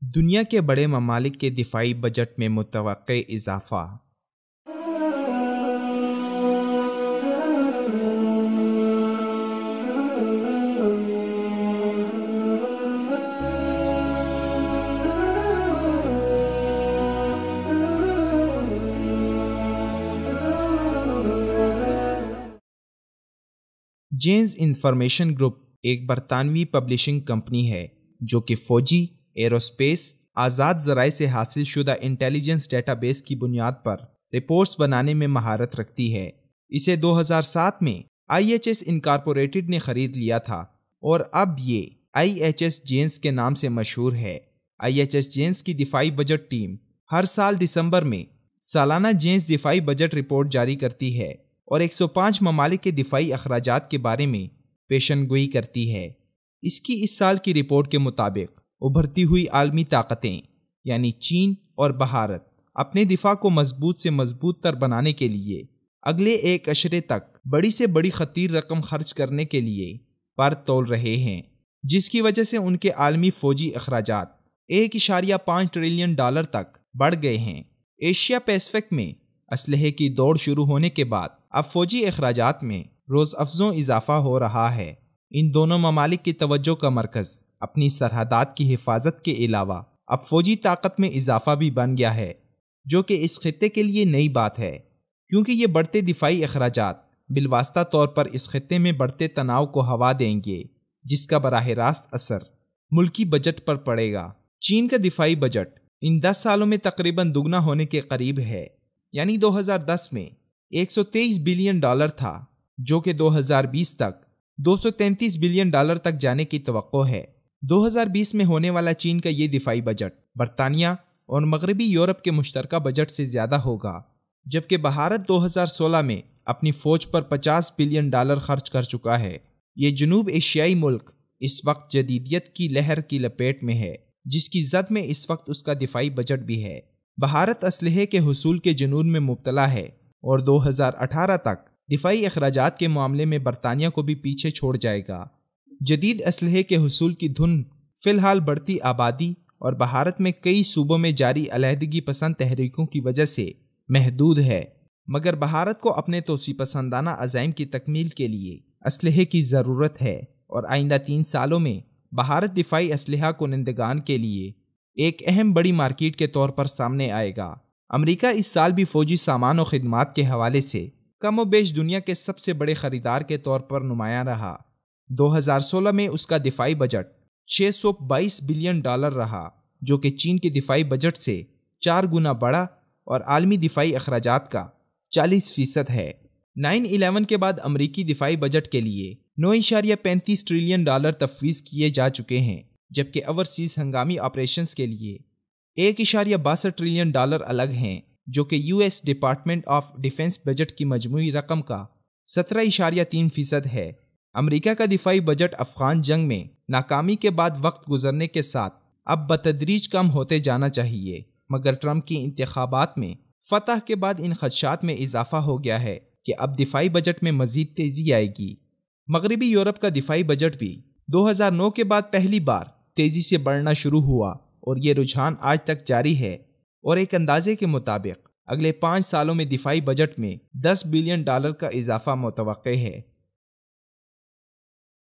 دنیا کے بڑے ممالک کے دفاعی بجٹ میں متوقع اضافہ۔ جینز انفارمیشن گروپ ایک برطانوی پبلشنگ کمپنی ہے جو کہ فوجی، ایروسپیس، آزاد ذرائع سے حاصل شدہ انٹیلیجنس ڈیٹا بیس کی بنیاد پر رپورٹس بنانے میں مہارت رکھتی ہے۔ اسے 2007 میں IHS انکارپوریٹڈ نے خرید لیا تھا اور اب یہ IHS جینز کے نام سے مشہور ہے۔ IHS جینز کی دفاعی بجٹ ٹیم ہر سال دسمبر میں سالانہ جینز دفاعی بجٹ رپورٹ جاری کرتی ہے اور 105 ممالک کے دفاعی اخراجات کے بارے میں پیشن گوئی کرتی ہے۔ اس کی اس سال کی رپورٹ کے مطابق ابھرتی ہوئی عالمی طاقتیں یعنی چین اور بھارت اپنے دفاع کو مضبوط سے مضبوط تر بنانے کے لیے اگلے ایک عشرے تک بڑی سے بڑی خطیر رقم خرچ کرنے کے لیے پر تول رہے ہیں، جس کی وجہ سے ان کے عالمی فوجی اخراجات 1.5 ٹریلین ڈالر تک بڑھ گئے ہیں۔ ایشیا پیسفک میں اسلحے کی دوڑ شروع ہونے کے بعد اب فوجی اخراجات میں روز افزوں اضافہ ہو رہا ہے۔ ان دونوں ممالک کی توجہ کا مرکز اپنی سرحدات کی حفاظت کے علاوہ اب فوجی طاقت میں اضافہ بھی بن گیا ہے، جو کہ اس خطے کے لیے نئی بات ہے، کیونکہ یہ بڑھتے دفاعی اخراجات بالواسطہ طور پر اس خطے میں بڑھتے تناؤ کو ہوا دیں گے، جس کا براہ راست اثر ملکی بجٹ پر پڑے گا۔ چین کا دفاعی بجٹ ان 10 سالوں میں تقریباً دگنا ہونے کے قریب ہے، یعنی 2010 میں 123 بلین ڈالر تھا، جو کہ 2020 تک 233 بلین ڈالر تک جانے کی توقع ہے۔ 2020 میں ہونے والا چین کا یہ دفاعی بجٹ برطانیہ اور مغربی یورپ کے مشترکہ بجٹ سے زیادہ ہوگا، جبکہ بھارت 2016 میں اپنی فوج پر 50 بلین ڈالر خرچ کر چکا ہے۔ یہ جنوب ایشیائی ملک اس وقت جدیدیت کی لہر کی لپیٹ میں ہے، جس کی زد میں اس وقت اس کا دفاعی بجٹ بھی ہے۔ بھارت اسلحے کے حصول کے جنون میں مبتلا ہے اور 2018 تک دفاعی اخراجات کے معاملے میں برطانیہ کو بھی پیچھے چھوڑ جائے گا۔ جدید اسلحے کے حصول کی دھن فی الحال بڑھتی آبادی اور بھارت میں کئی صوبوں میں جاری علیحدگی پسند تحریکوں کی وجہ سے محدود ہے، مگر بھارت کو اپنے توسیع پسندانہ عزائم کی تکمیل کے لیے اسلحے کی ضرورت ہے اور آئندہ 3 سالوں میں بھارت دفاعی اسلحہ کنندگان کے لیے ایک اہم بڑی مارکیٹ کے طور پر سامنے آئے گا۔ امریکہ اس سال بھی فوجی سامان و خدمات کے حوالے سے کم و بیش دنیا کے سب سے بڑے خریدار کے طور پر نمایاں رہا۔ 2016 میں اس کا دفاعی بجٹ 622 بلین ڈالر رہا، جو کہ چین کے دفاعی بجٹ سے 4 گنا بڑا اور عالمی دفاعی اخراجات کا 40% ہے۔ 9/11 کے بعد امریکی دفاعی بجٹ کے لیے 9.35 ٹریلین ڈالر تفویض کیے جا چکے ہیں، جبکہ اوورسیز ہنگامی آپریشنز کے لیے 1.62 ٹریلین ڈالر الگ ہیں، جو کہ US department of defence budget کی مجموعی رقم کا 17.3% ہے۔ امریکہ کا دفاعی بجٹ افغان جنگ میں ناکامی کے بعد وقت گزرنے کے ساتھ اب بتدریج کم ہوتے جانا چاہیے، مگر ٹرمپ کی انتخابات میں فتح کے بعد ان خدشات میں اضافہ ہو گیا ہے کہ اب دفاعی بجٹ میں مزید تیزی آئے گی۔ مغربی یورپ کا دفاعی بجٹ بھی 2009 کے بعد پہلی بار تیزی سے بڑھنا شروع ہوا اور یہ رجحان آج تک جاری ہے، اور ایک اندازے کے مطابق اگلے 5 سالوں میں دفاعی بجٹ میں 10 بلین ڈالر کا اضافہ متوقع ہے۔